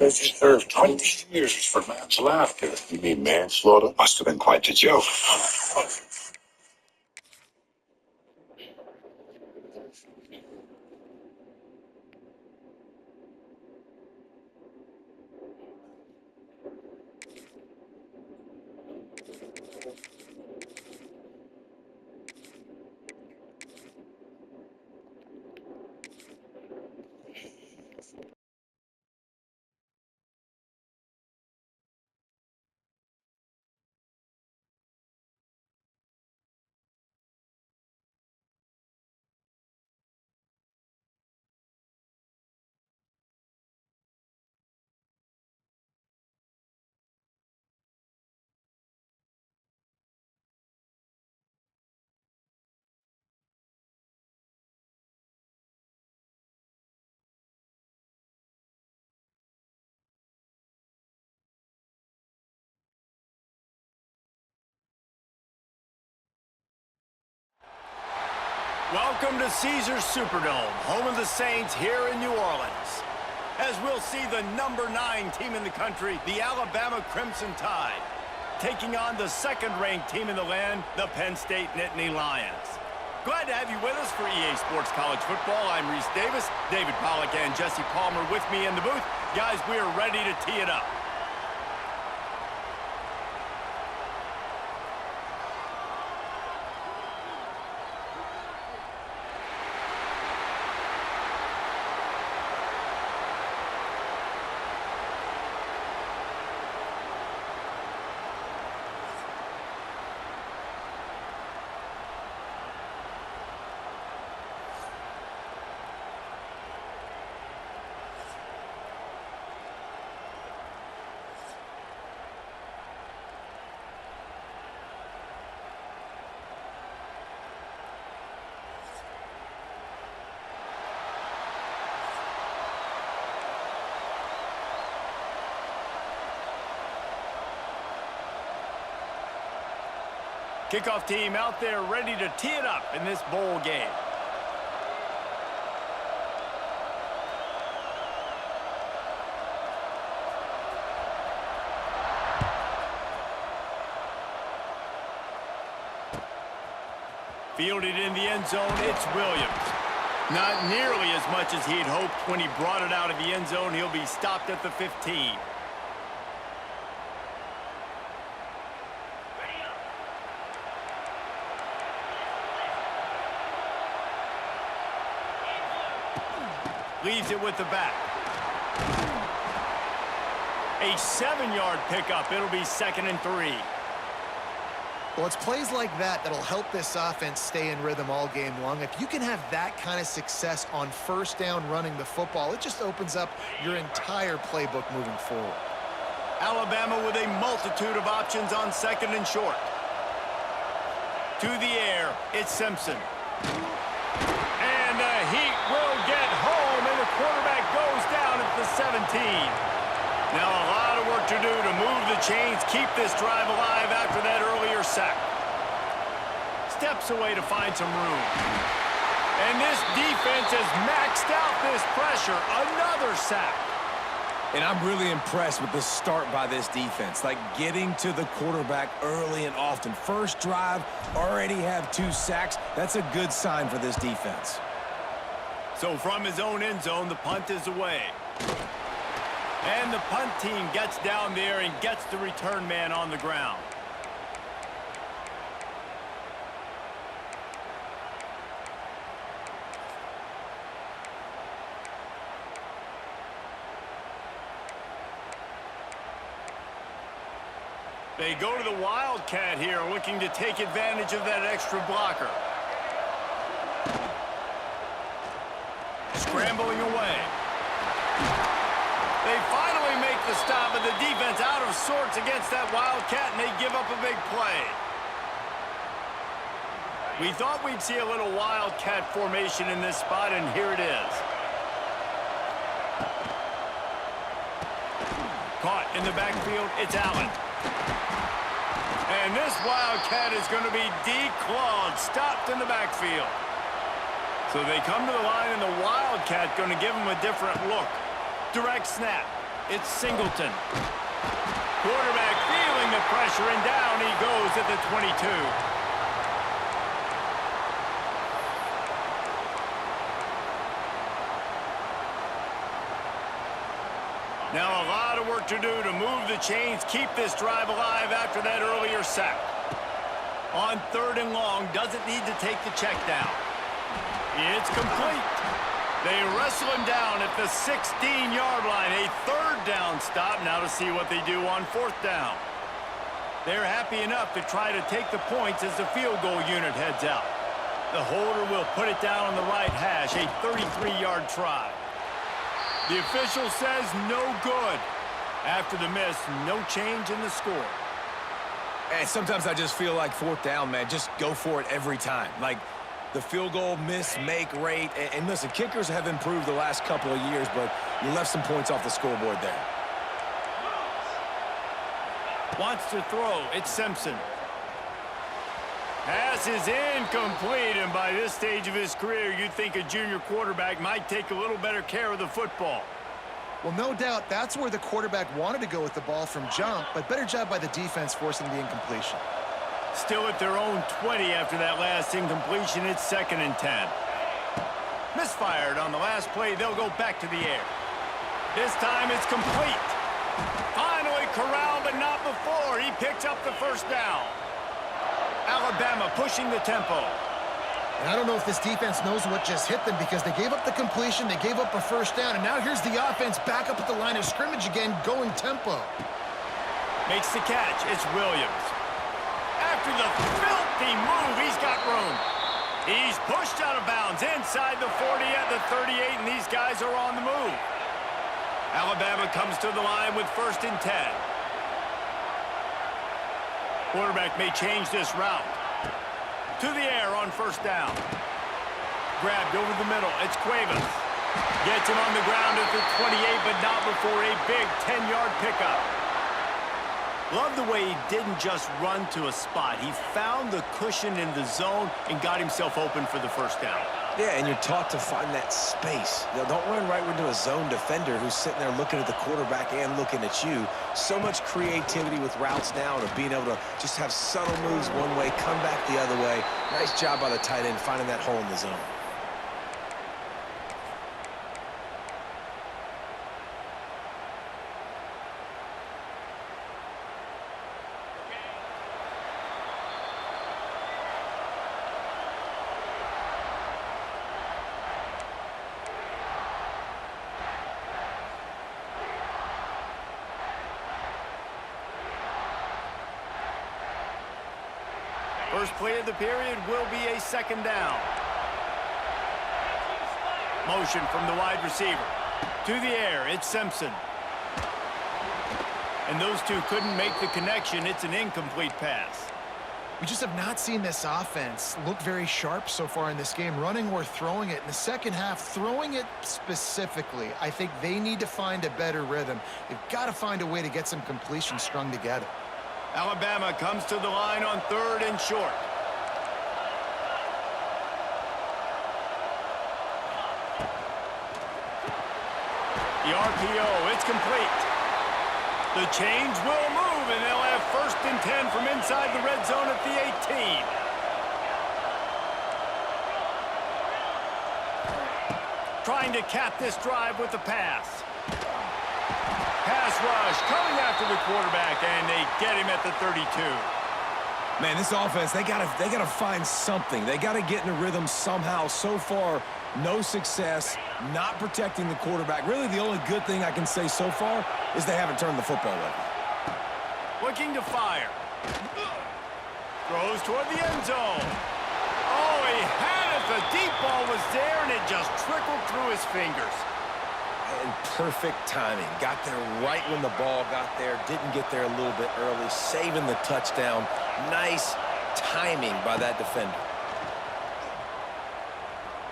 They served 20 years for manslaughter. You mean manslaughter? Must have been quite a joke. Welcome to Caesars Superdome, home of the Saints here in New Orleans. As we'll see the number 9 team in the country, the Alabama Crimson Tide, taking on the second-ranked team in the land, the Penn State Nittany Lions. Glad to have you with us for EA Sports College Football. I'm Reese Davis, David Pollack and Jesse Palmer with me in the booth. Guys, we are ready to tee it up. Kickoff team out there ready to tee it up in this bowl game. Fielded in the end zone, it's Williams. Not nearly as much as he'd hoped when he brought it out of the end zone. He'll be stopped at the 15. Leaves it with the back. A 7-yard pickup. It'll be 2nd and 3. Well, it's plays like that that'll help this offense stay in rhythm all game long. If you can have that kind of success on first down running the football, it just opens up your entire playbook moving forward. Alabama with a multitude of options on 2nd and short. To the air, it's Simpson. And the Heat will get home, and the quarterback goes down at the 17. Now a lot of work to do to move the chains, keep this drive alive after that earlier sack. Steps away to find some room. And this defense has maxed out this pressure. Another sack. And I'm really impressed with the start by this defense, like getting to the quarterback early and often. First drive, already have 2 sacks. That's a good sign for this defense. So from his own end zone, the punt is away. And the punt team gets down there and gets the return man on the ground. They go to the Wildcat here, looking to take advantage of that extra blocker. Scrambling away. They finally make the stop, and the defense out of sorts against that Wildcat, and they give up a big play. We thought we'd see a little Wildcat formation in this spot, and here it is. Caught in the backfield, it's Allen. And this Wildcat is going to be declawed, stopped in the backfield. So they come to the line, and the Wildcat going to give them a different look. Direct snap. It's Singleton. Quarterback feeling the pressure, and down he goes at the 22. Now a lot of work to do to move the chains, keep this drive alive after that earlier sack. On 3rd and long, doesn't need to take the check down. It's complete. They wrestle him down at the 16-yard line. A 3rd down stop. Now to see what they do on 4th down. They're happy enough to try to take the points as the field goal unit heads out. The holder will put it down on the right hash. A 33-yard try. The official says no good. After the miss, no change in the score. And sometimes I just feel like 4th down, man, just go for it every time. Like the field goal miss, make rate. And listen, kickers have improved the last couple of years, but you left some points off the scoreboard there. Wants to throw. It's Simpson. Pass is incomplete, and by this stage of his career, you'd think a junior quarterback might take a little better care of the football. Well, no doubt that's where the quarterback wanted to go with the ball from jump, but better job by the defense forcing the incompletion. Still at their own 20 after that last incompletion. It's 2nd and 10. Misfired on the last play. They'll go back to the air. This time it's complete. Finally corralled, but not before. He picks up the 1st down. Alabama pushing the tempo. And I don't know if this defense knows what just hit them because they gave up the completion, they gave up a 1st down, and now here's the offense back up at the line of scrimmage again, going tempo. Makes the catch. It's Williams. After the filthy move, he's got room. He's pushed out of bounds inside the 40 at the 38, and these guys are on the move. Alabama comes to the line with 1st and 10. Quarterback may change this route. To the air on 1st down. Grabbed over the middle. It's Cuevas. Gets him on the ground at the 28, but not before a big 10-yard pickup. Love the way he didn't just run to a spot. He found the cushion in the zone and got himself open for the 1st down. Yeah, and you're taught to find that space. You know, don't run right into a zone defender who's sitting there looking at the quarterback and looking at you. So much creativity with routes now and being able to just have subtle moves one way, come back the other way. Nice job by the tight end finding that hole in the zone. First play of the period will be a 2nd down. Motion from the wide receiver. To the air, it's Simpson. And those two couldn't make the connection. It's an incomplete pass. We just have not seen this offense look very sharp so far in this game, running or throwing it. In the 2nd half, throwing it specifically, I think they need to find a better rhythm. They've got to find a way to get some completions strung together. Alabama comes to the line on 3rd and short. The RPO, it's complete. The chains will move, and they'll have 1st and 10 from inside the red zone at the 18. Trying to cap this drive with the pass. Pass rush coming after the quarterback, and they get him at the 32. Man, this offense, they gotta find something. They gotta get in a rhythm somehow. So far, no success, not protecting the quarterback. Really, the only good thing I can say so far is they haven't turned the football over. Looking to fire. Throws toward the end zone. Oh, he had it. The deep ball was there, and it just trickled through his fingers. And perfect timing. Got there right when the ball got there. Didn't get there a little bit early. Saving the touchdown. Nice timing by that defender.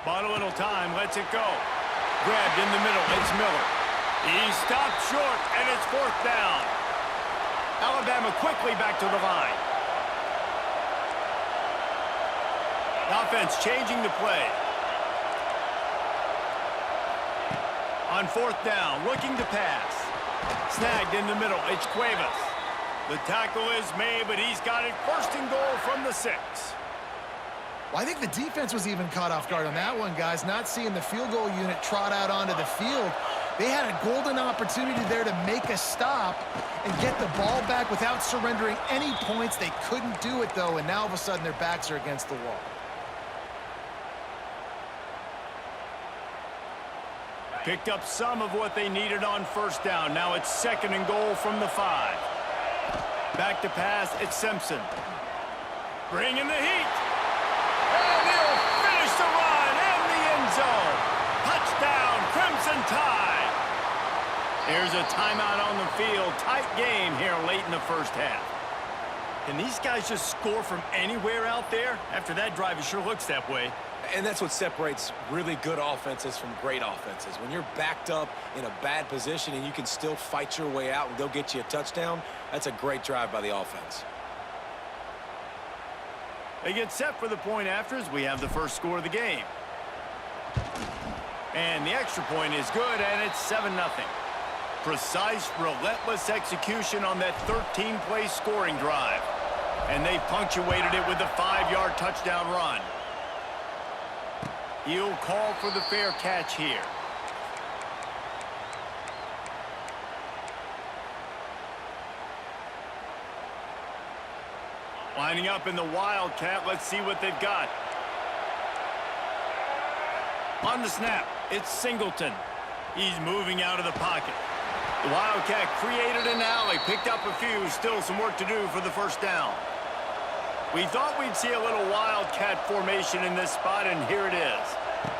Bought a little time. Lets it go. Grabbed in the middle. It's Miller. He stopped short, and it's 4th down. Alabama quickly back to the line. Offense changing the play. On 4th down, looking to pass. Snagged in the middle. It's Cuevas. The tackle is made, but he's got it first and goal from the 6. Well, I think the defense was even caught off guard on that one, guys. Not seeing the field goal unit trot out onto the field. They had a golden opportunity there to make a stop and get the ball back without surrendering any points. They couldn't do it, though, and now all of a sudden their backs are against the wall. Picked up some of what they needed on first down. Now it's second and goal from the 5. Back to pass, it's Simpson. Bringing the heat. And he'll finish the run in the end zone. Touchdown, Crimson Tide. There's a timeout on the field. Tight game here late in the first half. Can these guys just score from anywhere out there? After that drive, it sure looks that way. And that's what separates really good offenses from great offenses. When you're backed up in a bad position and you can still fight your way out and go get you a touchdown, that's a great drive by the offense. They get set for the point after as we have the first score of the game. And the extra point is good, and it's 7-0. Precise, relentless execution on that 13-play scoring drive. And they punctuated it with a 5-yard touchdown run. He'll call for the fair catch here. Lining up in the Wildcat. Let's see what they've got. On the snap, it's Singleton. He's moving out of the pocket. The Wildcat created an alley, picked up a few, still some work to do for the first down. We thought we'd see a little Wildcat formation in this spot, and here it is.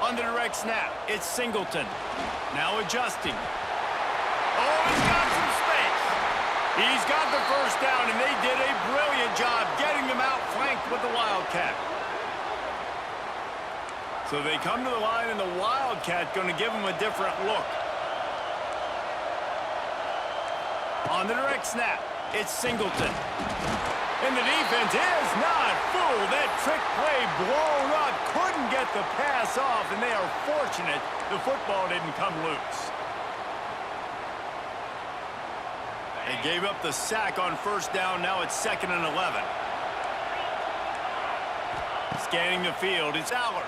On the direct snap, it's Singleton. Now adjusting. Oh, he's got some space. He's got the first down, and they did a brilliant job getting them out flanked with the Wildcat. So they come to the line, and the Wildcat going to give them a different look. On the direct snap, it's Singleton. And the defense is not fooled. That trick play blown up. Couldn't get the pass off, and they are fortunate the football didn't come loose. They gave up the sack on first down. Now it's 2nd and 11. Scanning the field, it's Aller.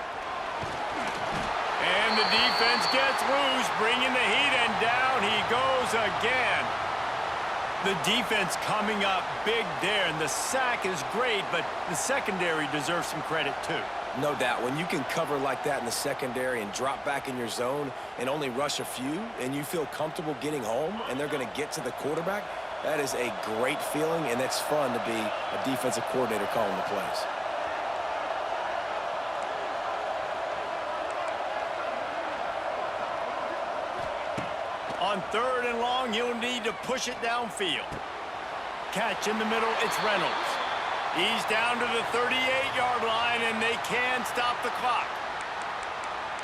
And the defense gets loose, bringing the heat, and down he goes again. The defense coming up big there, and the sack is great, but the secondary deserves some credit too. No doubt. When you can cover like that in the secondary and drop back in your zone and only rush a few, and you feel comfortable getting home, and they're going to get to the quarterback, that is a great feeling, and it's fun to be a defensive coordinator calling the plays. On 3rd and long, you'll need to push it downfield. Catch in the middle, it's Reynolds. He's down to the 38-yard line, and they can stop the clock.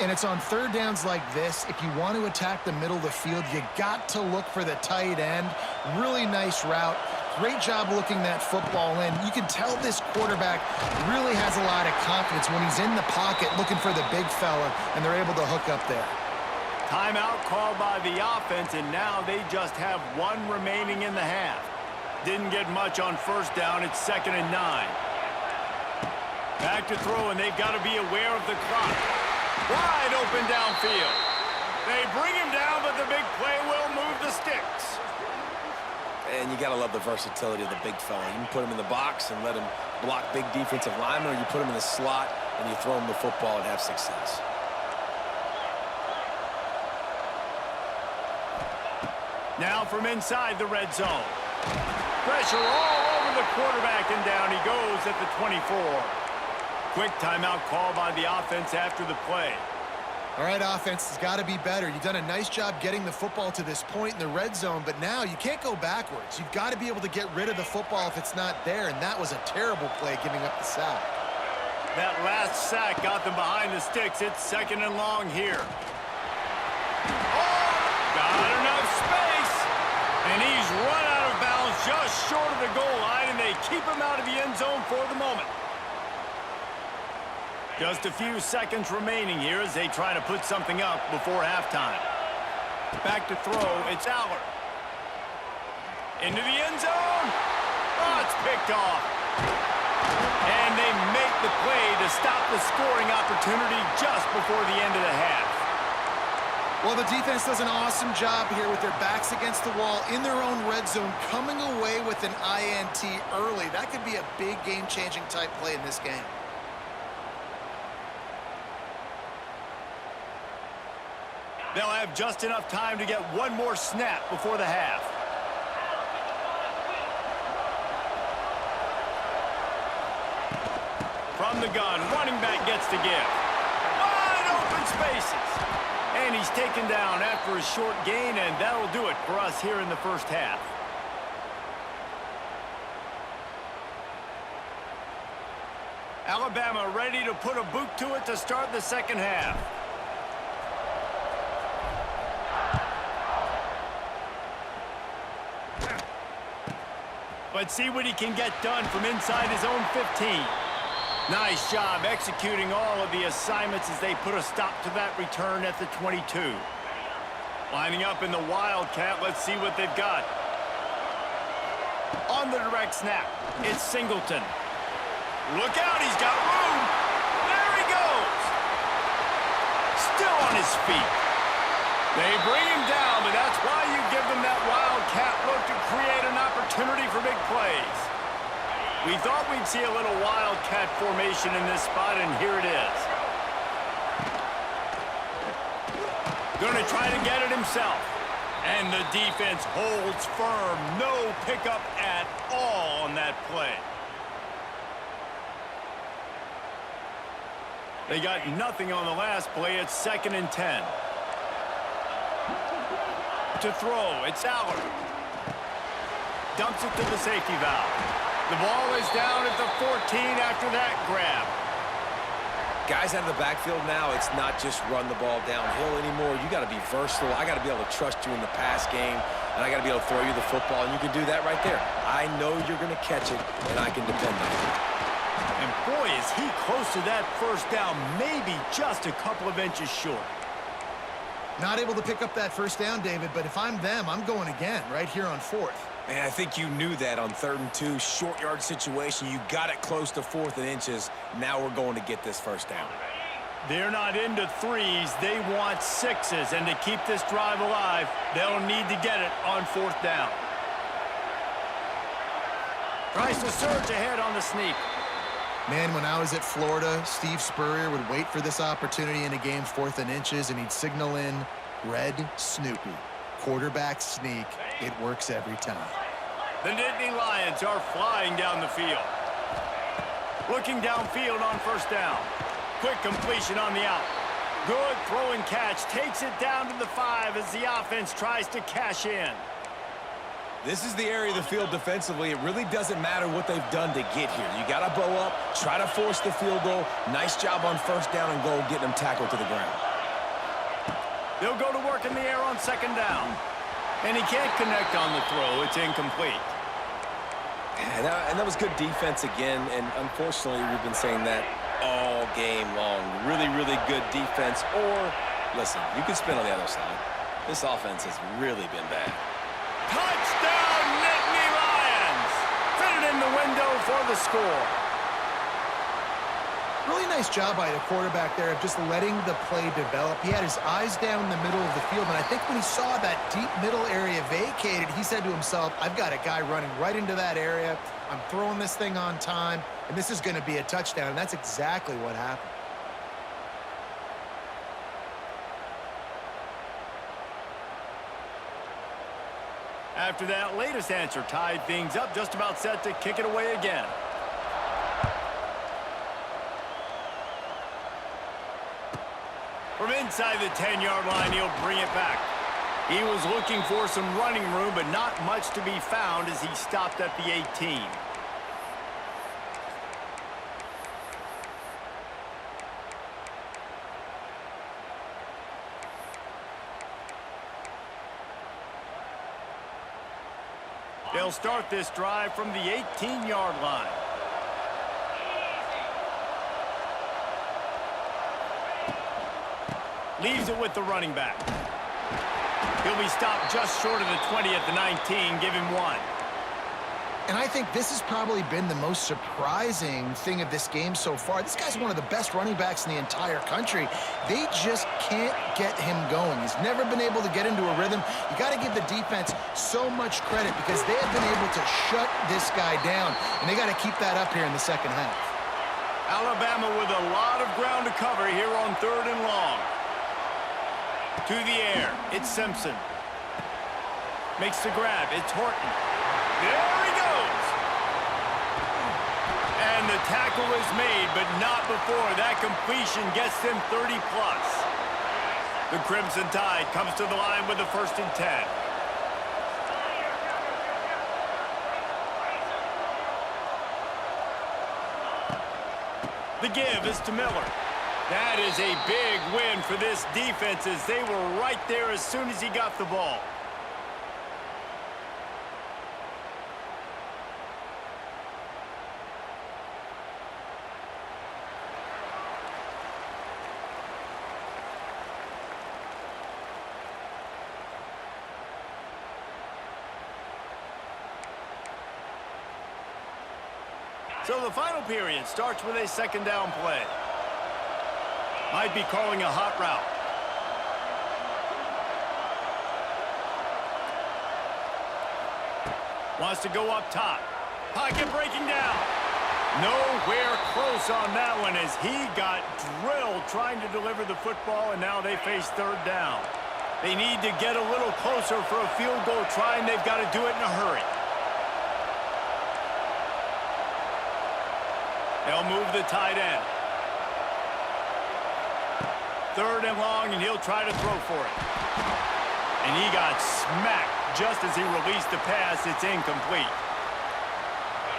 And it's on third downs like this. If you want to attack the middle of the field, you got to look for the tight end. Really nice route. Great job looking that football in. You can tell this quarterback really has a lot of confidence when he's in the pocket looking for the big fella, and they're able to hook up there. Timeout called by the offense, and now they just have 1 remaining in the half. Didn't get much on first down. It's 2nd and 9. Back to throw, and they've got to be aware of the clock. Wide open downfield. They bring him down, but the big play will move the sticks. And you got to love the versatility of the big fella. You can put him in the box and let him block big defensive linemen, or you put him in the slot and you throw him the football and have success. Now from inside the red zone. Pressure all over the quarterback, and down he goes at the 24. Quick timeout call by the offense after the play. All right, offense has got to be better. You've done a nice job getting the football to this point in the red zone, but now you can't go backwards. You've got to be able to get rid of the football if it's not there, and that was a terrible play giving up the sack. That last sack got them behind the sticks. It's 2nd and long here. Oh, got enough space, and he's run out of bounds just short of the goal line, and they keep him out of the end zone for the moment. Just a few seconds remaining here as they try to put something up before halftime. Back to throw, it's Aller. Into the end zone. Oh, it's picked off. And they make the play to stop the scoring opportunity just before the end of the half. Well, the defense does an awesome job here with their backs against the wall in their own red zone, coming away with an INT early. That could be a big game-changing type play in this game. They'll have just enough time to get one more snap before the half. From the gun, running back gets to give. Wide open spaces. And he's taken down after a short gain, and that'll do it for us here in the first half. Alabama ready to put a boot to it to start the second half. But see what he can get done from inside his own 15. Nice job executing all of the assignments as they put a stop to that return at the 22. Lining up in the Wildcat, let's see what they've got. On the direct snap, it's Singleton. Look out, he's got room. There he goes. Still on his feet. They bring him down, but that's why you give them that Wildcat look to create an opportunity for big plays. We thought we'd see a little Wildcat formation in this spot, and here it is. Gonna try to get it himself. And the defense holds firm. No pickup at all on that play. They got nothing on the last play. It's 2nd and 10. To throw, it's Aller. Dumps it to the safety valve. The ball is down at the 14 after that grab. Guys out of the backfield now, it's not just run the ball downhill anymore. You got to be versatile. I got to be able to trust you in the pass game, and I got to be able to throw you the football, and you can do that right there. I know you're going to catch it, and I can depend on it. And boy, is he close to that first down, maybe just a couple of inches short. Not able to pick up that first down, David, but if I'm them, I'm going again right here on 4th. Man, I think you knew that on 3rd and 2, short yard situation. You got it close to 4th and inches. Now we're going to get this first down. They're not into 3s. They want 6s. And to keep this drive alive, they'll need to get it on 4th down. Tries to surge ahead on the sneak. Man, when I was at Florida, Steve Spurrier would wait for this opportunity in a game 4th and inches, and he'd signal in Red Snoopy. Quarterback sneak. It works every time. The Nittany Lions are flying down the field. Looking downfield on first down. Quick completion on the out. Good throw and catch. Takes it down to the 5 as the offense tries to cash in. This is the area of the field defensively. It really doesn't matter what they've done to get here. You got to bow up, try to force the field goal. Nice job on first down and goal, getting them tackled to the ground. They'll go to work in the air on 2nd down. And he can't connect on the throw. It's incomplete. And that was good defense again. And unfortunately, we've been saying that all game long. Really, really good defense. Or, listen, you can spin on the other side. This offense has really been bad. Touchdown, Nittany Lions! Fitted in the window for the score. Really nice job by the quarterback there of just letting the play develop. He had his eyes down the middle of the field, and I think when he saw that deep middle area vacated, he said to himself, I've got a guy running right into that area. I'm throwing this thing on time, and this is going to be a touchdown, and that's exactly what happened. After that latest answer tied things up, just about set to kick it away again. From inside the 10-yard line, he'll bring it back. He was looking for some running room, but not much to be found as he stopped at the 18. They'll start this drive from the 18-yard line. Leaves it with the running back. He'll be stopped just short of the 20 at the 19. Give him 1. And I think this has probably been the most surprising thing of this game so far. This guy's one of the best running backs in the entire country. They just can't get him going. He's never been able to get into a rhythm. You got to give the defense so much credit because they have been able to shut this guy down, and they got to keep that up here in the second half. Alabama with a lot of ground to cover here on 3rd and long. To the air, it's Simpson. Makes the grab, it's Horton. There he goes! And the tackle is made, but not before that completion gets them 30+. The Crimson Tide comes to the line with a 1st and 10. The give is to Miller. That is a big win for this defense as they were right there as soon as he got the ball. So the final period starts with a 2nd down play. Might be calling a hot route. Wants to go up top. Pocket breaking down. Nowhere close on that one as he got drilled trying to deliver the football, and now they face 3rd down. They need to get a little closer for a field goal try, and they've got to do it in a hurry. They'll move the tight end. 3rd and long, and he'll try to throw for it. And he got smacked just as he released the pass. It's incomplete.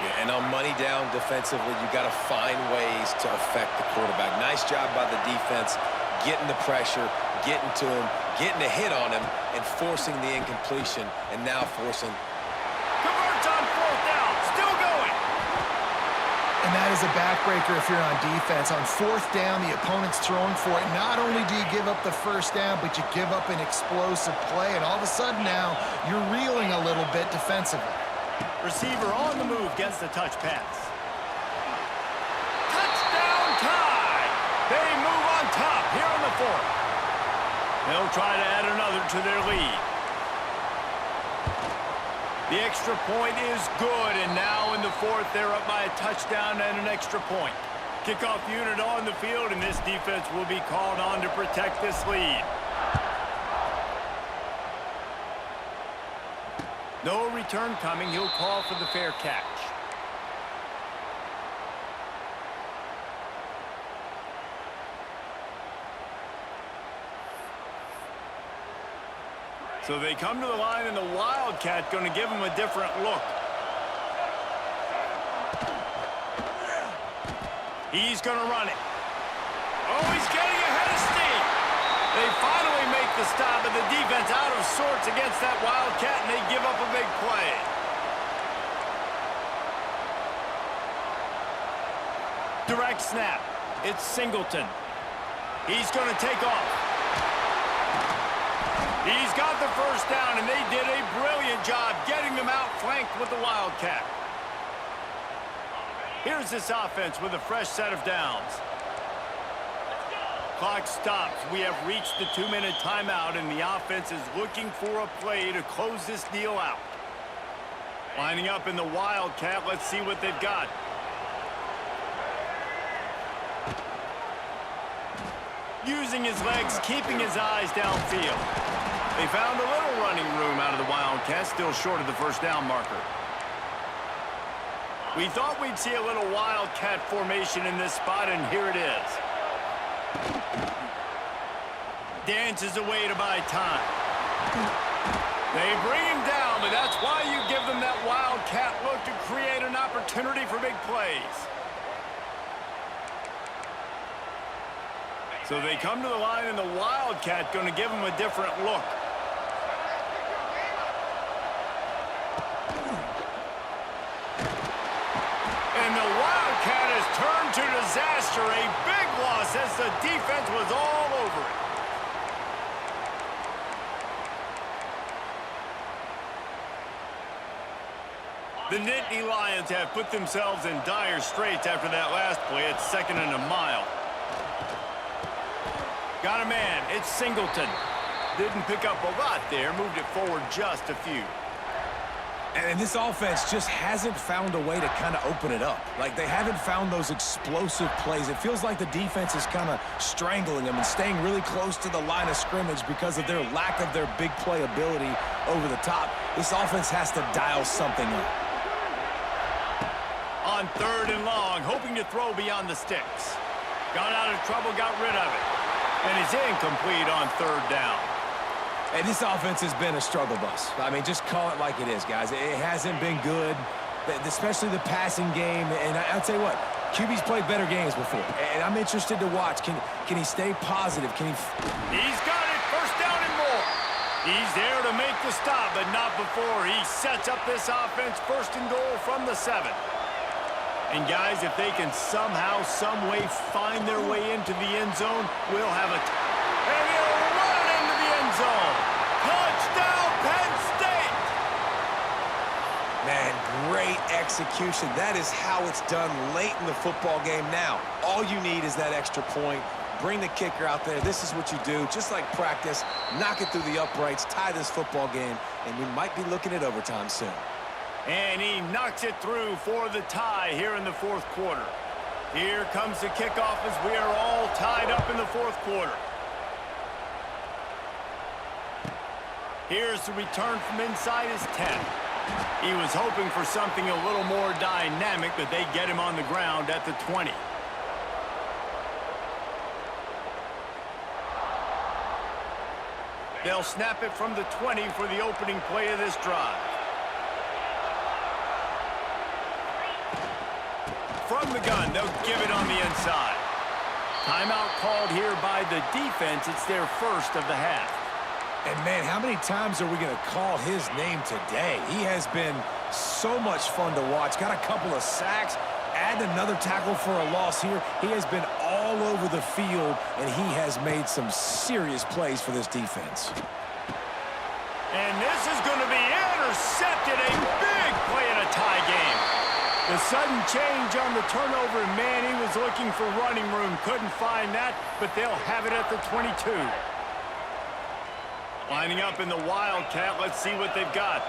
Yeah, and on money down defensively, you got to find ways to affect the quarterback. Nice job by the defense, getting the pressure, getting to him, getting a hit on him, and forcing the incompletion, and now forcing. Converts on 4th down, still going. And that is a backbreaker if you're on defense. On 4th down, the opponent's throwing for it. Not only do you give up the 1st down, but you give up an explosive play. And all of a sudden now, you're reeling a little bit defensively. Receiver on the move gets the touch pass. Touchdown Tide! They move on top here on the 4th. They'll try to add another to their lead. The extra point is good, and now in the 4th, they're up by a touchdown and an extra point. Kickoff unit on the field, and this defense will be called on to protect this lead. No return coming. He'll call for the fair catch. So they come to the line, and the Wildcat going to give him a different look. He's going to run it. Oh, he's getting ahead of steam. They finally make the stop, and the defense out of sorts against that Wildcat, and they give up a big play. Direct snap. It's Singleton. He's going to take off. He's got the 1st down, and they did a brilliant job getting them outflanked with the Wildcat. Here's this offense with a fresh set of downs. Clock stops. We have reached the 2-minute timeout, and the offense is looking for a play to close this deal out. Lining up in the Wildcat. Let's see what they've got. Using his legs, keeping his eyes downfield. They found a little running room out of the Wildcats, still short of the 1st down marker. We thought we'd see a little Wildcat formation in this spot, and here it is. Dances away to buy time. They bring him down, but that's why you give them that Wildcat look to create an opportunity for big plays. So they come to the line, and the Wildcat going to give them a different look. And the Wildcat has turned to disaster. A big loss as the defense was all over it. The Nittany Lions have put themselves in dire straits after that last play at 2nd and a mile. Got a man. It's Singleton. Didn't pick up a lot there. Moved it forward just a few. And this offense just hasn't found a way to kind of open it up. Like, they haven't found those explosive plays. It feels like the defense is kind of strangling them and staying really close to the line of scrimmage because of their lack of their big play ability over the top. This offense has to dial something up. On 3rd and long, hoping to throw beyond the sticks. Got out of trouble, got rid of it. And he's incomplete on 3rd down. And this offense has been a struggle bus. I mean, just call it like it is, guys. It hasn't been good, especially the passing game. And I'll tell you what, QB's played better games before. And I'm interested to watch. Can he stay positive? He's got it. 1st down and more. He's there to make the stop, but not before. He sets up this offense 1st and goal from the 7. And, guys, if they can somehow, some way find their way into the end zone, we'll have a... And he'll run into the end zone. Touchdown, Penn State! Man, great execution. That is how it's done late in the football game now. All you need is that extra point. Bring the kicker out there. This is what you do. Just like practice, knock it through the uprights, tie this football game, and we might be looking at overtime soon. And he knocks it through for the tie here in the 4th quarter. Here comes the kickoff as we are all tied up in the 4th quarter. Here's the return from inside his 10. He was hoping for something a little more dynamic, but they get him on the ground at the 20. They'll snap it from the 20 for the opening play of this drive. From the gun, they'll give it on the inside. Timeout called here by the defense. It's their 1st of the half. And, man, how many times are we going to call his name today? He has been so much fun to watch. Got a couple of sacks. Add another tackle for a loss here. He has been all over the field, and he has made some serious plays for this defense. And this is going to be intercepted. A big play in a tie game. The sudden change on the turnover, man, he was looking for running room. Couldn't find that, but they'll have it at the 22. Lining up in the Wildcat. Let's see what they've got.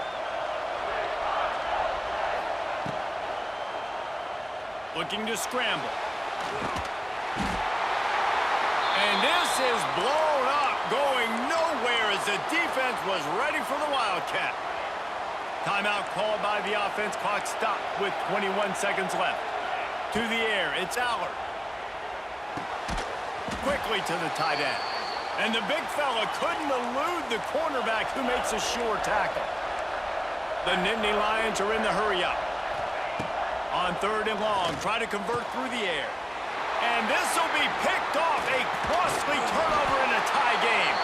Looking to scramble. And this is blown up, going nowhere as the defense was ready for the Wildcat. Timeout called by the offense. Clock stopped with 21 seconds left. To the air, it's Allard. Quickly to the tight end. And the big fella couldn't elude the cornerback who makes a sure tackle. The Nittany Lions are in the hurry-up. On 3rd and long, try to convert through the air. And this will be picked off. A costly turnover in a tie game.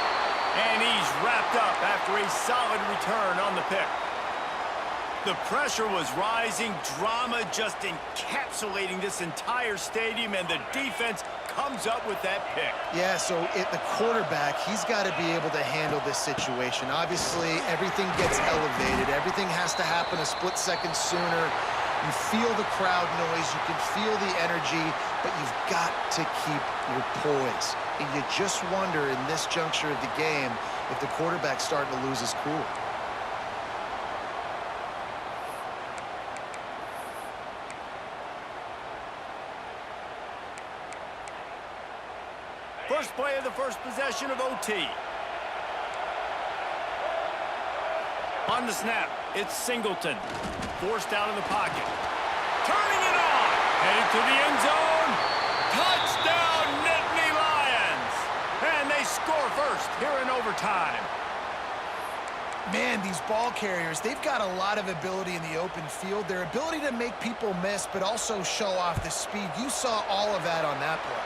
And he's wrapped up after a solid return on the pick. The pressure was rising, drama just encapsulating this entire stadium, and the defense comes up with that pick. Yeah, so the quarterback, he's got to be able to handle this situation. Obviously, everything gets elevated. Everything has to happen a split second sooner. You feel the crowd noise. You can feel the energy, but you've got to keep your poise. And you just wonder in this juncture of the game if the quarterback's starting to lose his cool. First play of the first possession of OT. On the snap, it's Singleton. Forced out of the pocket. Turning it on. Headed to the end zone. Touchdown, Nittany Lions. And they score first here in overtime. Man, these ball carriers, they've got a lot of ability in the open field. Their ability to make people miss, but also show off the speed. You saw all of that on that play.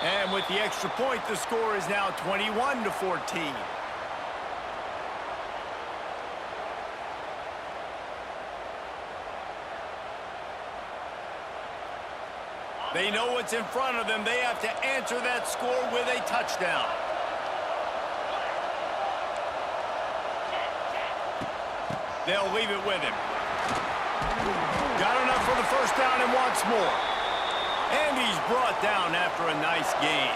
And with the extra point, the score is now 21-14. They know what's in front of them. They have to answer that score with a touchdown. They'll leave it with him. first down and wants more. And he's brought down after a nice gain.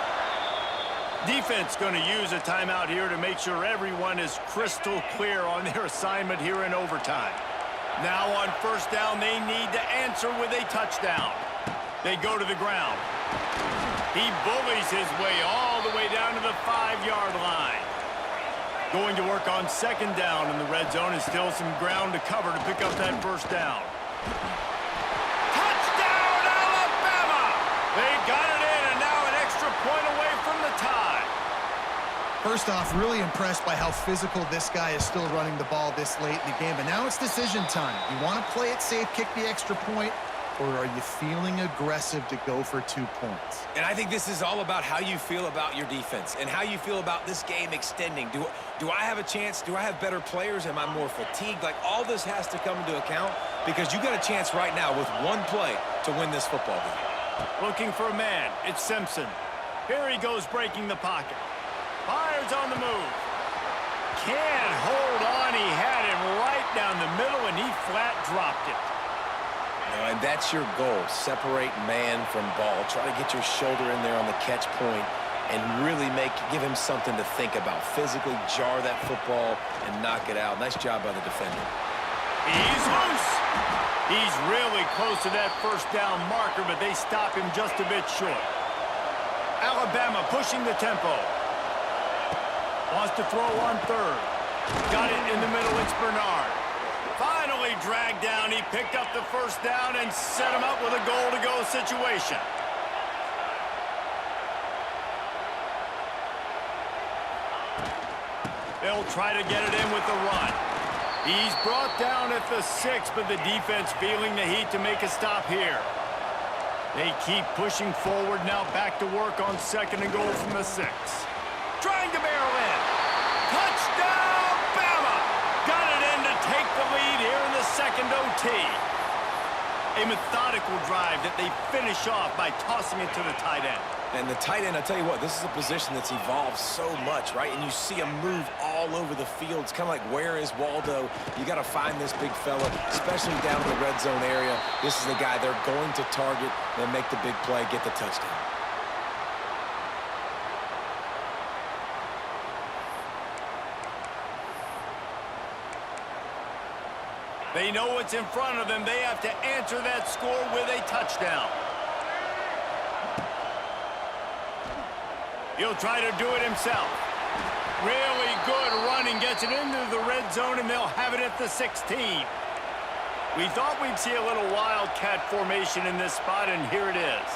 Defense going to use a timeout here to make sure everyone is crystal clear on their assignment here in overtime. Now on first down, they need to answer with a touchdown. They go to the ground. He bullies his way all the way down to the 5-yard line. Going to work on second down in the red zone, and still some ground to cover to pick up that first down. Touchdown, Alabama! They got it in, and now an extra point away from the tie. First off, really impressed by how physical this guy is still running the ball this late in the game. But now it's decision time. You want to play it safe, kick the extra point, or are you feeling aggressive to go for 2 points? And I think this is all about how you feel about your defense and how you feel about this game extending. Do I have a chance? Do I have better players? Am I more fatigued? Like, all this has to come into account because you got a chance right now with one play to win this football game. Looking for a man. It's Simpson. Here he goes breaking the pocket. Fires on the move. Can't hold on. He had him right down the middle, and he flat dropped it. And that's your goal. Separate man from ball. Try to get your shoulder in there on the catch point and really give him something to think about. Physically jar that football and knock it out. Nice job by the defender. He's loose. He's really close to that first down marker, but they stop him just a bit short. Alabama pushing the tempo. Wants to throw on third. Got it in the middle. It's Bernard. Finally dragged down. He picked up the first down and set him up with a goal-to-go situation. They'll try to get it in with the run. He's brought down at the 6, but the defense feeling the heat to make a stop here. They keep pushing forward now, back to work on second and goal from the 6. Trying to barrel in. Touchdown, Bama! Got it in to take the lead here in the second OT. A methodical drive that they finish off by tossing it to the tight end. And the tight end, I tell you what, this is a position that's evolved so much, right? And you see him move all over the field. It's kind of like, where is Waldo? You got to find this big fella, especially down in the red zone area. This is the guy they're going to target and make the big play, get the touchdown. They know what's in front of them. They have to answer that score with a touchdown. He'll try to do it himself. Really good running. Gets it into the red zone, and they'll have it at the 16. We thought we'd see a little Wildcat formation in this spot, and here it is.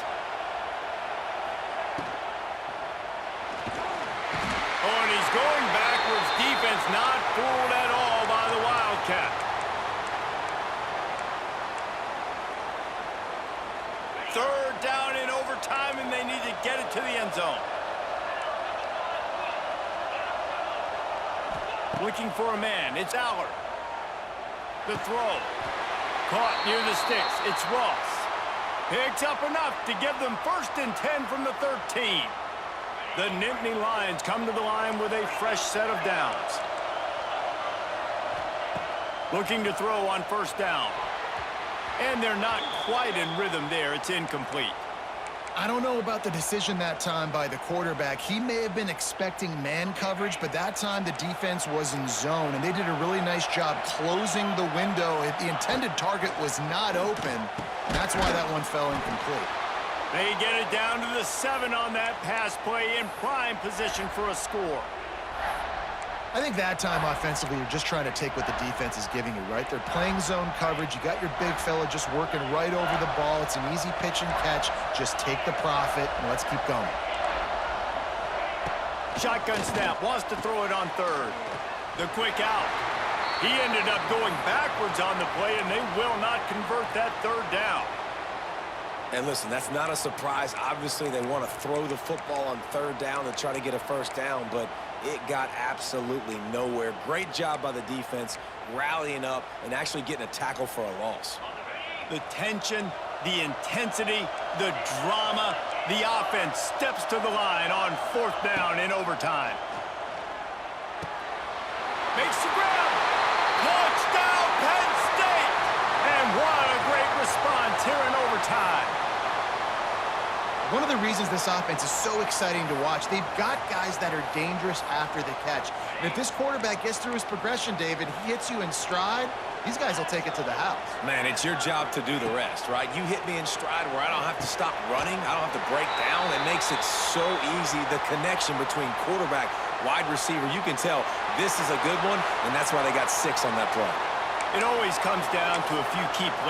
Oh, and he's going backwards. Defense not fooled at all by the Wildcat. Third down in overtime, and they need to get it to the end zone. Looking for a man. It's Aller. The throw. Caught near the sticks. It's Ross. Picks up enough to give them 1st and 10 from the 13. The Nittany Lions come to the line with a fresh set of downs. Looking to throw on first down. And they're not quite in rhythm there. It's incomplete. I don't know about the decision that time by the quarterback. He may have been expecting man coverage, but that time the defense was in zone, and they did a really nice job closing the window. The intended target was not open, and that's why that one fell incomplete. They get it down to the 7 on that pass play, in prime position for a score. I think that time offensively, you're just trying to take what the defense is giving you, right? They're playing zone coverage. You got your big fella just working right over the ball. It's an easy pitch and catch. Just take the profit, and let's keep going. Shotgun snap. Wants to throw it on third. The quick out. He ended up going backwards on the play, and they will not convert that third down. And listen, that's not a surprise. Obviously, they want to throw the football on third down to try to get a first down, but it got absolutely nowhere. Great job by the defense, rallying up and actually getting a tackle for a loss. The tension, the intensity, the drama, the offense steps to the line on 4th down in overtime. Makes the grab. Touchdown, Penn State! And what a great response here in One of the reasons this offense is so exciting to watch, they've got guys that are dangerous after the catch. And if this quarterback gets through his progression, David, he hits you in stride, these guys will take it to the house. Man, it's your job to do the rest, right? You hit me in stride where I don't have to stop running. I don't have to break down. It makes it so easy. The connection between quarterback, wide receiver, you can tell this is a good one, and that's why they got 6 on that play. It always comes down to a few key plays.